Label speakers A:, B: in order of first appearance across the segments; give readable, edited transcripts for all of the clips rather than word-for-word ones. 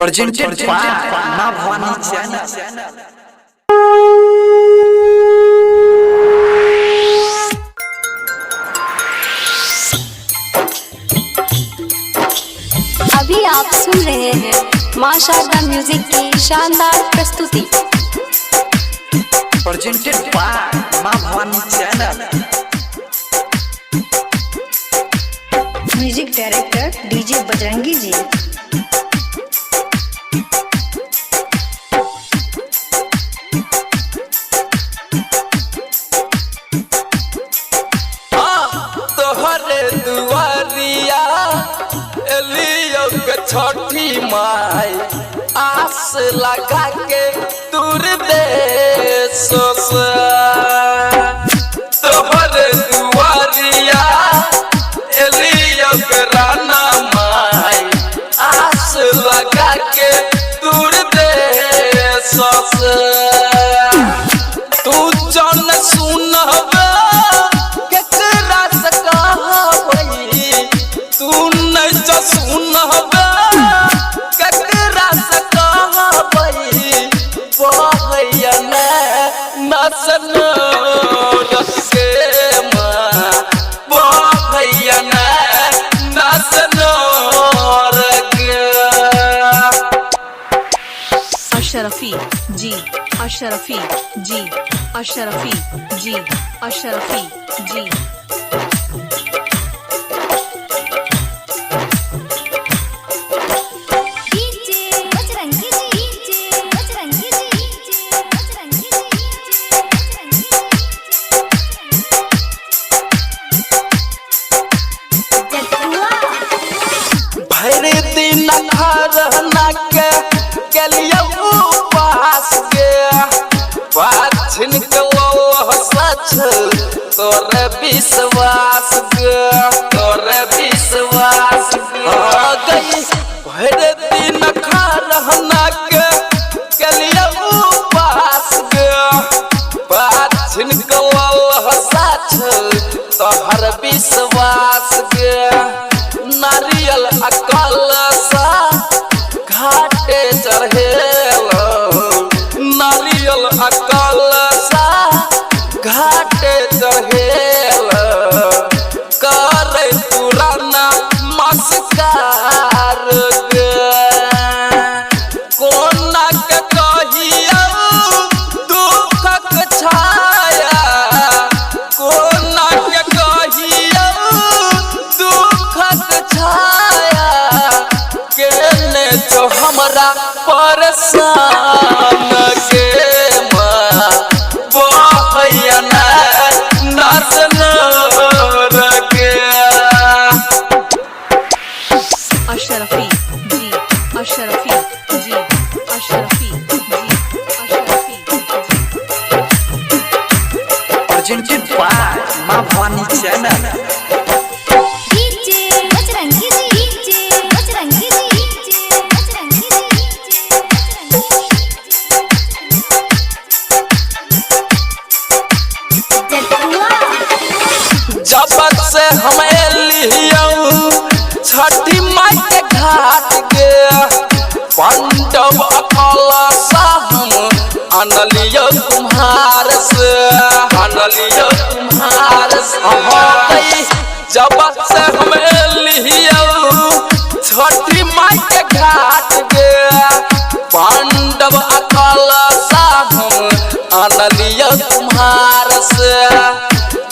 A: Presented by Ma Bhavani Channel.
B: अभी आप सुन रहे हैं मां शारदा म्यूजिक की शानदार प्रस्तुति।
A: Presented by Ma Bhavani Channel.
C: Music director DJ Bajrangi जी।
D: तोहरे दुआरिया एलियो के छठी माई आस लगा के दूर दे सोस तोहरे दुआरिया एलियो के राना माई आस लगा के दूर दे सोस तू जन सुनबे तू नहीं जो सुनबे ककरा से कहबई बहैया नसन रखे माँ बहैया नसन रखे
E: अशरफी जी अशरफी जी अशरफी जी अशरफी जी
D: भरे दिन खरना के लिए उपास के पाछिन के सच तोरे विश्वास हो गई भरे दिन खरना के लिए उपास के पाछिन के सच तोहर विश्वास के नारियल अकल सा घाटे चढ़ेल नारियल अकल सा घाटे चढ़ेल करे पुराना मस्कार गे कोना के कहियो दुखक छाया कोना के कहियो दुखक छाया केने तो हमरा परेशान के माँ बहैया नसन रखे
E: अशरफी जी अशरफी जी अशरफी जी अशरफी
A: Presented by Ma Bhavani Channel.
D: जब से हम एलियो छठी माई के घाट के पंडव अकल हम अनलियो तुम्हार से हो गई जब से हम एलियो छठी माई के घाट के पंडव अकल हम अनलियो तुम्हार से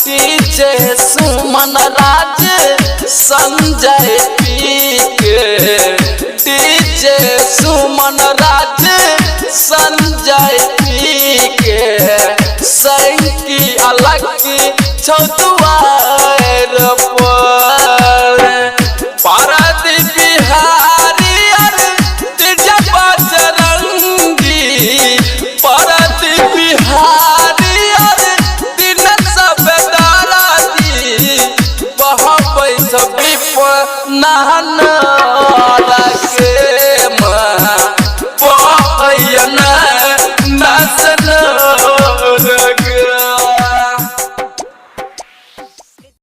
D: डीजे सुमन राज संजय पी के डीजे सुमन राज संजय पी के सैकी अलग की छुआर पारद बिहारी बजरंगी पारद बिहारी बहबै सभी नहन रखे